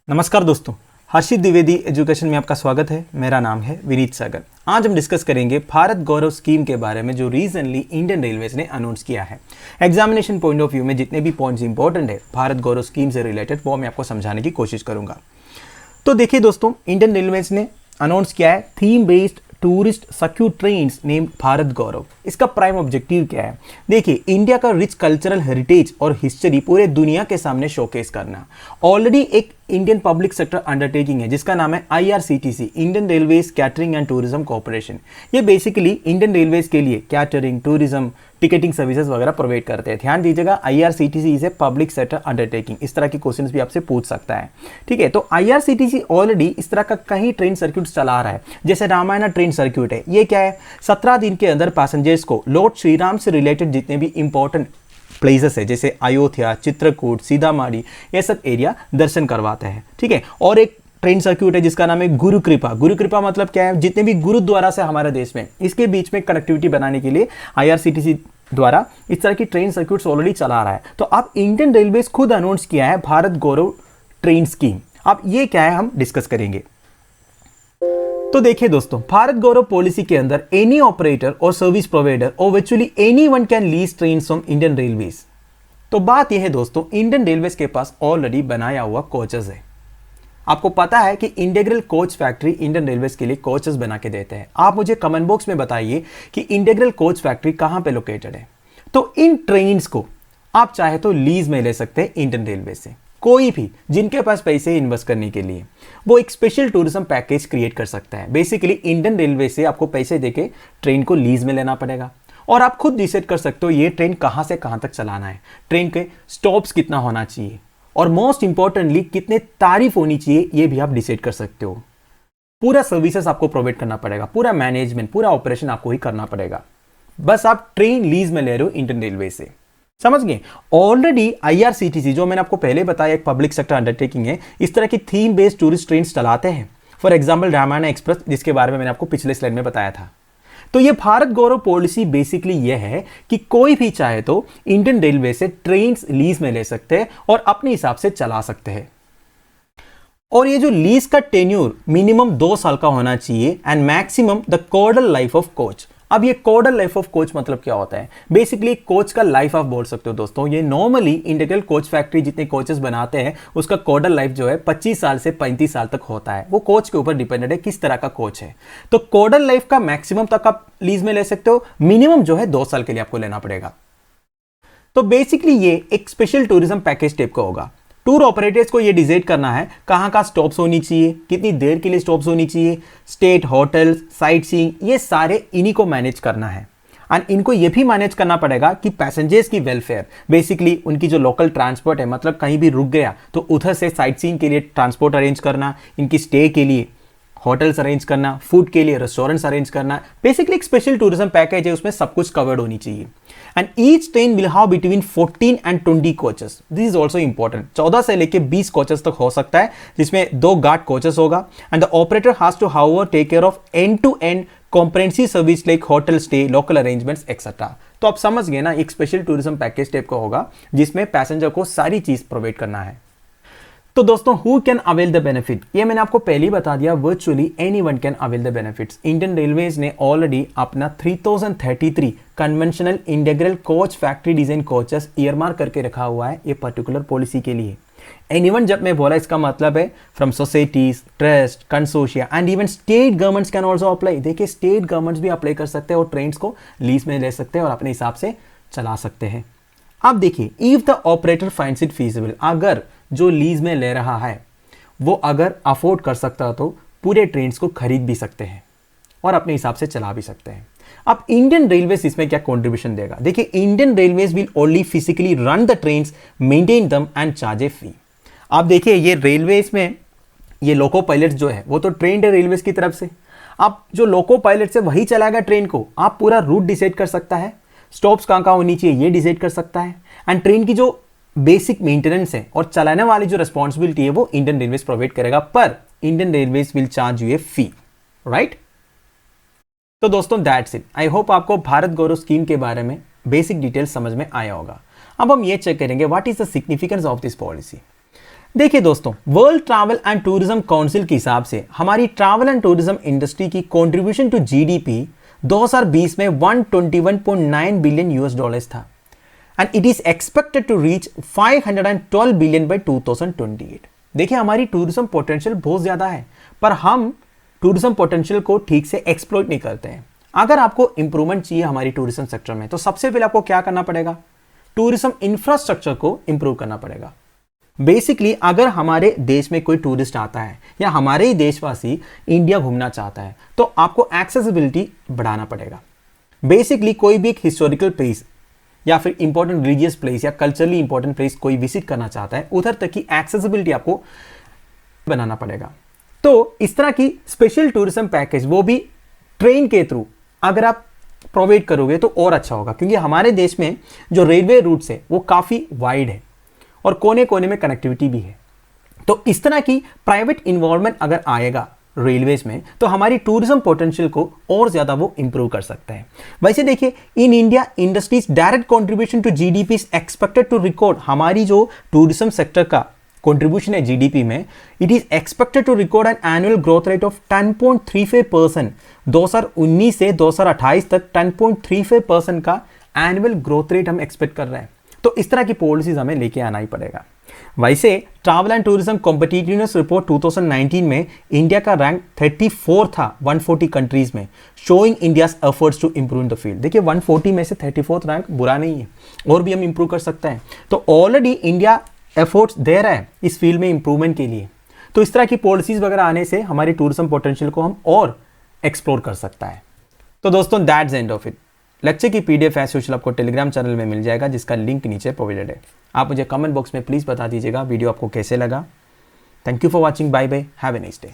नमस्कार दोस्तों, हर्षित द्विवेदी एजुकेशन में आपका स्वागत है। मेरा नाम है विनीत सागर। आज हम डिस्कस करेंगे भारत गौरव स्कीम के बारे में जो रिसेंटली इंडियन रेलवेज ने अनाउंस किया है। एग्जामिनेशन पॉइंट ऑफ व्यू में जितने भी पॉइंट्स इंपॉर्टेंट है भारत गौरव स्कीम से रिलेटेड वो मैं आपको समझाने की कोशिश करूंगा। तो देखिए दोस्तों, इंडियन रेलवेज ने अनाउंस किया है theme based tourist circuit trains named Bharat Gaurav. इसका प्राइम ऑब्जेक्टिव क्या है? देखिए, इंडिया का रिच कल्चरल हेरिटेज और हिस्ट्री पूरे दुनिया के सामने शोकेस करना। ऑलरेडी एक इंडियन पब्लिक सेक्टर अंडरटेकिंग है जिसका नाम है IRCTC, Indian railways catering and tourism corporation. ये बेसिकली इंडियन रेलवेज के लिए कैटरिंग, टूरिज्म, टिकटिंग सर्विसेज वगैरह प्रोवाइड करते हैं। ध्यान दीजिएगा, IRCTC is a public sector undertaking. इस तरह के क्वेश्चंस भी आपसे पूछ सकता है। ठीक है, तो IRCTC ऑलरेडी इस तरह का कई ट्रेन सर्क्यूट चला रहा है। जैसे रामायण ट्रेन सर्क्यूट है, ये क्या है? 17 दिन के अंदर पैसेंजर्स को लॉर्ड श्री राम से रिलेटेड जितने भी इंपॉर्टेंट प्लेसेस है जैसे अयोध्या, चित्रकूट, सीतामढ़ी, ये सब एरिया दर्शन करवाते हैं। ठीक है, और एक ट्रेन सर्क्यूट है जिसका नाम है गुरु कृपा। गुरु कृपा मतलब क्या है? जितने भी गुरुद्वारा से हमारे देश में, इसके बीच में कनेक्टिविटी बनाने के लिए IRCTC द्वारा इस तरह की ट्रेन सर्क्यूट्स ऑलरेडी चला रहा है। तो अब इंडियन रेलवेज खुद अनाउंस किया है भारत गौरव ट्रेन स्कीम। अब ये क्या है हम डिस्कस करेंगे। तो देखिए दोस्तों, भारत गौरव पॉलिसी के अंदर एनी ऑपरेटर और सर्विस प्रोवाइडर और virtually anyone can lease trains from Indian railways. तो बात यह है दोस्तों, इंडियन रेलवेज के पास ऑलरेडी बनाया हुआ कोचेस है। आपको पता है कि integral coach factory Indian railways के लिए कोचेस बना के देते हैं। आप मुझे कमेंट बॉक्स में बताइए कि इंटीग्रल कोच फैक्ट्री कहां पे लोकेटेड है। तो इन ट्रेन्स को आप चाहे तो लीज में ले सकते हैं इंडियन रेलवे से। कोई भी जिनके पास पैसे इन्वेस्ट करने के लिए वो एक स्पेशल टूरिज्म पैकेज क्रिएट कर सकता है। बेसिकली इंडियन रेलवे से आपको पैसे देके ट्रेन को लीज में लेना पड़ेगा और आप खुद डिसाइड कर सकते हो ये ट्रेन कहां से कहां तक चलाना है, ट्रेन के स्टॉप्स कितना होना चाहिए और मोस्ट इंपॉर्टेंटली कितने तारीफ होनी चाहिए, ये भी आप डिसाइड कर सकते हो। पूरा सर्विसेज आपको प्रोवाइड करना पड़ेगा, पूरा मैनेजमेंट, पूरा ऑपरेशन आपको ही करना पड़ेगा। बस आप ट्रेन लीज में ले रहे हो इंडियन रेलवे से। समझ गए? ऑलरेडी IRCTC जो मैंने आपको पहले बताया एक पब्लिक सेक्टर अंडरटेकिंग है, इस तरह की थीम बेस्ड टूरिस्ट ट्रेन चलाते हैं। फॉर एग्जांपल रामायण एक्सप्रेस, जिसके बारे में मैंने आपको पिछले स्लाइड में बताया था। तो ये भारत गौरव पॉलिसी बेसिकली ये है कि कोई भी चाहे तो इंडियन रेलवे से ट्रेन लीज में ले सकते हैं और अपने हिसाब से चला सकते हैं। और ये जो लीज का टेन्यूर मिनिमम 2 साल का होना चाहिए and maximum the codal life of coach. अब ये कॉर्डल लाइफ ऑफ कोच मतलब क्या होता है? बेसिकली कोच का लाइफ आप बोल सकते हो दोस्तों। ये नॉर्मली इंटीग्रल कोच फैक्ट्री जितने कोचेस बनाते हैं उसका कॉर्डल लाइफ जो है 25 साल से 35 साल तक होता है। वो कोच के ऊपर डिपेंडेड है किस तरह का कोच है। तो कॉर्डल लाइफ का मैक्सिमम तक आप लीज में ले सकते हो, मिनिमम जो है 2 साल के लिए आपको लेना पड़ेगा। तो बेसिकली ये एक स्पेशल टूरिज्म पैकेज टाइप का होगा। टूर ऑपरेटर्स को ये डिसाइड करना है कहाँ कहाँ स्टॉप्स होनी चाहिए, कितनी देर के लिए स्टॉप्स होनी चाहिए, स्टेट, होटल्स, साइट सीइंग, ये सारे इन्हीं को मैनेज करना है। एंड इनको ये भी मैनेज करना पड़ेगा कि पैसेंजर्स की वेलफेयर, बेसिकली उनकी जो लोकल ट्रांसपोर्ट है, मतलब कहीं भी रुक गया तो उधर से साइट सीइंग के लिए ट्रांसपोर्ट अरेंज करना, इनकी स्टे के लिए होटल्स अरेंज करना, फूड के लिए रेस्टोरेंट्स अरेंज करना। बेसिकली एक स्पेशल टूरिज्म पैकेज है, उसमें सब कुछ कवर्ड होनी चाहिए। And each train will have between 14 and 20 coaches. This is also important. 14 से लेके 20 कोचेस तक हो सकता है, जिसमें 2 गार्ड कोचेस होगा। And the operator has to however take care of end to end comprehensive service like hotel stay, local arrangements etcetera. तो आप समझ गए ना, एक स्पेशल टूरिज्म पैकेज टाइप का होगा जिसमें पैसेंजर को सारी चीज प्रोवाइड करना है। तो दोस्तों, who can avail the benefit? ये मैंने आपको पहले ही बता दिया, virtually anyone can avail the benefits. Indian railways ने ऑलरेडी अपना 3033 conventional integral coach factory design coaches earmark करके रखा हुआ है ये पर्टिकुलर पॉलिसी के लिए। एनीवन जब मैं बोला, इसका मतलब है from societies, trust, consortia and even state governments can also apply. देखिए, स्टेट गवर्नमेंट्स भी अप्लाई कर सकते हैं और ट्रेन्स को लीज में ले सकते हैं और अपने हिसाब से चला सकते हैं। अब देखिए, if the operator finds it feasible, अगर जो लीज में ले रहा है वो अगर अफोर्ड कर सकता तो पूरे ट्रेन्स को खरीद भी सकते हैं और अपने हिसाब से चला भी सकते हैं। अब इंडियन रेलवेज इसमें क्या कंट्रीब्यूशन देगा? देखिए, Indian Railways will only physically run the trains, maintain them and charge a fee. आप देखिए, ये रेलवेज में ये लोको पायलट जो है वो तो ट्रेंड है रेलवेज की तरफ से। आप जो लोको पायलट से वही चलाएगा ट्रेन को, आप पूरा रूट डिसाइड कर सकता है, स्टॉप्स कहाँ कहाँ होनी चाहिए ये डिसाइड कर सकता है। एंड ट्रेन की जो बेसिक मेंटेनेंस है और चलाने वाली जो रिस्पॉन्सिबिलिटी है वो इंडियन रेलवेज प्रोवाइड करेगा, पर Indian Railways will charge U A fee, right? तो दोस्तों, दैट्स इट। आई होप आपको भारत गौरव स्कीम के बारे में बेसिक डिटेल्स समझ में आया होगा। अब हम ये चेक करेंगे what is the significance of this policy. देखिए दोस्तों, world travel and tourism council के हिसाब से हमारी ट्रैवल एंड टूरिज्म इंडस्ट्री की कंट्रीब्यूशन टू जीडीपी 2020 में 121.9 बिलियन यूएस डॉलर्स था and it is expected to reach 512 billion by 2028। देखिए, हमारी टूरिज्म पोटेंशियल बहुत ज्यादा है, पर हम टूरिज्म पोटेंशियल को ठीक से एक्सप्लॉइट नहीं करते हैं। अगर आपको इंप्रूवमेंट चाहिए हमारी टूरिज्म सेक्टर में, तो सबसे पहले आपको क्या करना पड़ेगा? टूरिज्म इंफ्रास्ट्रक्चर को इंप्रूव करना पड़ेगा। बेसिकली अगर हमारे देश में कोई टूरिस्ट आता है या हमारे ही देशवासी इंडिया घूमना चाहता है, तो आपको एक्सेसिबिलिटी बढ़ाना पड़ेगा। बेसिकली कोई भी एक हिस्टोरिकल प्लेस या फिर इंपॉर्टेंट रिलीजियस प्लेस या कल्चरली इंपॉर्टेंट प्लेस कोई विजिट करना चाहता है, उधर तक की एक्सेसिबिलिटी आपको बनाना पड़ेगा। तो इस तरह की स्पेशल टूरिज्म पैकेज, वो भी ट्रेन के थ्रू अगर आप प्रोवाइड करोगे तो और अच्छा होगा, क्योंकि हमारे देश में जो रेलवे रूट्स है वो काफ़ी वाइड है और कोने कोने में कनेक्टिविटी भी है। तो इस तरह की प्राइवेट इन्वॉल्वमेंट अगर आएगा रेलवेज में, तो हमारी टूरिज्म पोटेंशियल को और ज़्यादा वो इंप्रूव कर सकता है। वैसे देखिए, in India industries direct contribution to GDP is expected to record, हमारी जो टूरिज्म सेक्टर का कंट्रीब्यूशन है जीडीपी में, it is expected to record an annual growth rate of 10.35%। 2019 से 2028 तक 10.35% का एनुअल ग्रोथ रेट हम एक्सपेक्ट कर रहे हैं। तो इस तरह की पॉलिसीज हमें लेके आना ही पड़ेगा। वैसे travel and tourism competitiveness report 2019 में इंडिया का रैंक 34 था 140 कंट्रीज में, showing India's efforts to improve in the field. देखिए, 140 में से 34th रैंक बुरा नहीं है, और भी हम इंप्रूव कर सकते हैं। तो ऑलरेडी इंडिया एफर्ट्स दे रहा है इस फील्ड में इंप्रूवमेंट के लिए। तो इस तरह की पॉलिसीज वगैरह आने से हमारी टूरिज्म पोटेंशियल को हम और एक्सप्लोर कर सकता है। तो दोस्तों, that's end of it. Lecture की पीडीएफ एज यूजुअल आपको टेलीग्राम चैनल में मिल जाएगा, जिसका लिंक नीचे प्रोवाइडेड है। आप मुझे कमेंट बॉक्स में प्लीज़ बता दीजिएगा वीडियो आपको कैसे लगा। Thank you for watching. Bye bye, have a nice day.